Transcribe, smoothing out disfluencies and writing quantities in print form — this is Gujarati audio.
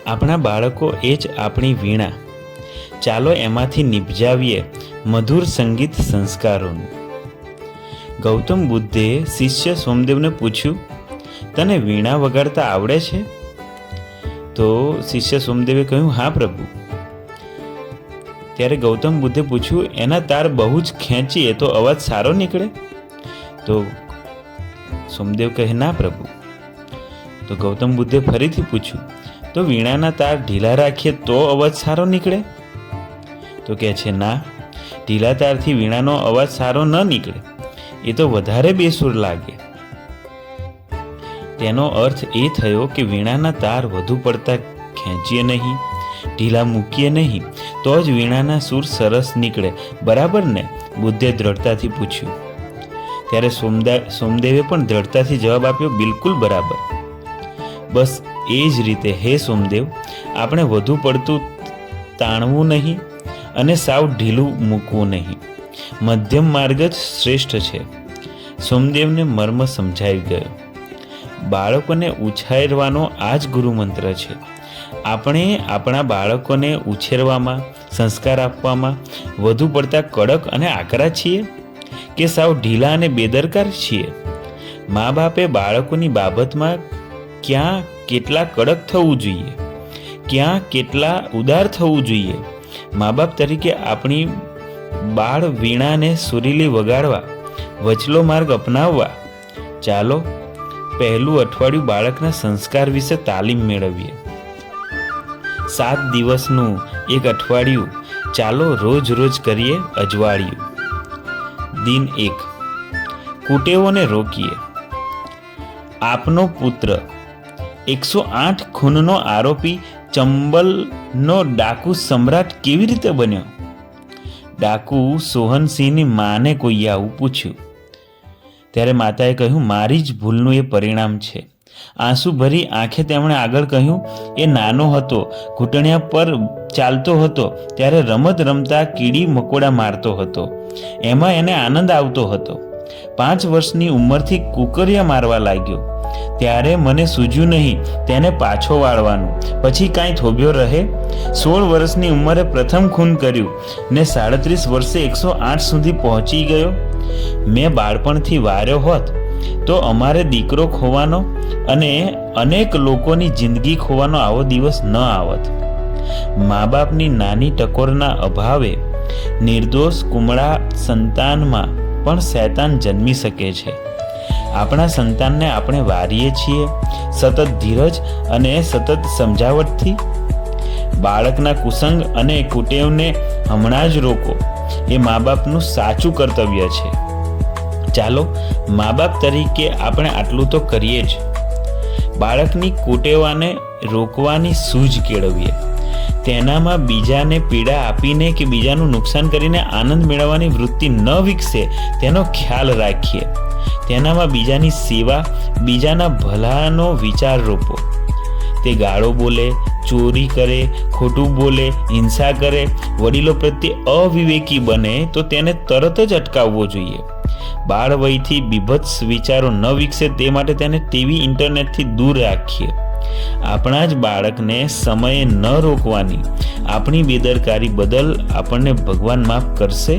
આપણા બાળકો એ જ આપણી વીણા. ચાલો એમાંથી નિપજાવીએ મધુર સંગીત સંસ્કારોનું. ગૌતમ બુદ્ધે શિષ્ય સોમદેવને પૂછ્યું, તને વીણા વગાડતા આવડે છે? તો શિષ્ય સોમદેવે કહ્યું, હા પ્રભુ. ત્યારે ગૌતમ બુદ્ધે પૂછ્યું, એના તાર બહુ જ ખેંચીએ તો અવાજ સારો નીકળે? તો સોમદેવ કહે, ના પ્રભુ. તો ગૌતમ બુદ્ધે ફરીથી પૂછ્યું, તો વીણાના તાર ઢીલા રાખીએ તો અવાજ સારો નીકળે? તો કહે છે, ના, ઢીલા તારથી વીણાનો અવાજ સારો ન નીકળે, એ તો વધારે બેસુર લાગે. તેનો અર્થ એ થયો કે વીણાના તાર વધુ પડતા ખેંચીએ નહીં, ઢીલા મૂકીએ નહીં, તો જ વીણાના સૂર સરસ નીકળે, બરાબર ને? બુદ્ધે દ્રઢતાથી પૂછ્યું. ત્યારે સોમદેવે પણ દ્રઢતાથી જવાબ આપ્યો, બિલકુલ બરાબર. બસ એ જ રીતે હે સોમદેવ, આપણે વધુ પડતું તાણવું નહીં અને સાવ ઢીલું મૂકવું નહીં. મધ્યમ માર્ગ જ શ્રેષ્ઠ છે. સોમદેવને મર્મ સમજાઈ ગયો. બાળકોને ઉછેરવાનો આ જ ગુરુમંત્ર છે. આપણે આપણા બાળકોને ઉછેરવામાં, સંસ્કાર આપવામાં વધુ પડતા કડક અને આકરા છીએ કે સાવ ઢીલા અને બેદરકાર છીએ? મા બાપે બાળકોની બાબતમાં ક્યાં કેટલા કડક થવું જોઈએ, ક્યાં કેટલા ઉદાર થવું જોઈએ? મા બાપ તરીકે આપણી બાળ વીણાને સુરીલી વગાડવા વચલો માર્ગ અપનાવવા. ચાલો પહેલું અઠવાડિયું બાળકના સંસ્કાર વિશે તાલીમ મેળવીએ. 7 દિવસનું એક અઠવાડિયું ચાલો રોજ રોજ કરીએ અજવાળિયું. દિન 1, કુટેવોને રોકીએ. આપનો પુત્ર 108 ખૂનનો આરોપી ચંબલનો ડાકુ સમ્રાટ કેવી રીતે બન્યો? ડાકુ સોહનસિંહની માને કોઈએ આવું પૂછ્યું. ત્યારે માતાએ કહ્યું, મારી જ ભૂલનું એ પરિણામ છે. આંસુ ભરી આંખે તેમણે આગળ કહ્યું, એ નાનો હતો, ઘૂંટણિયા પર ચાલતો હતો, ત્યારે રમત રમતા કીડી મકોડા મારતો હતો. એમાં એને આનંદ આવતો હતો. 5 વર્ષની ઉંમરથી કુકરિયા મારવા લાગ્યો. ત્યારે મને સૂઝ્યું નહીં તેને પાછો વાળવાનું. પછી કાંઈ થોભ્યો રહે? 16 વર્ષની ઉંમરે પ્રથમ ખૂન કર્યું ને 37 વર્ષે 108 સુધી પહોંચી ગયો. મેં બાળપણથી વાર્યો હોત તો અમારે દીકરો ખોવાનો અને અનેક લોકોની જિંદગી ખોવાનો આવો દિવસ ન આવત. મા બાપની નાની ટકોરના અભાવે નિર્દોષ કુમળા સંતાનમાં પણ શૈતાન જન્મી શકે છે. આપણા સંતાનને આપણે વારીએ છીએ સતત ધીરજ અને સતત સમજાવટથી. બાળકના કુસંગ અને કુટેવને હમણાં જ રોકો, એ મા બાપનું સાચું કર્તવ્ય છે. ચાલો મા બાપ તરીકે આપણે આટલું તો કરીએ જ. બાળકની કુટેવાને રોકવાની સૂઝ કેળવીએ. તેનામાં બીજાને પીડા આપીને કે બીજાનું નુકસાન કરીને આનંદ મેળવવાની વૃત્તિ ન વિકસે તેનો ખ્યાલ રાખીએ. તેનામાં બીજાની સેવા, બીજાના ભલાનો વિચાર રોપો. તે ગાળો બોલે, ચોરી કરે, ખોટું બોલે, હિંસા કરે, વડીલો પ્રત્યે અવિવેકી બને તો તેને તરત જ અટકાવવો જોઈએ. બાળ વયથી બીભત્સ વિચારો ન વિકસે તે માટે તેને ટીવી, ઇન્ટરનેટથી દૂર રાખીએ. આપણા જ બાળકને સમયે ન રોકવાની આપણી બેદરકારી બદલ આપણને ભગવાન માફ કરશે?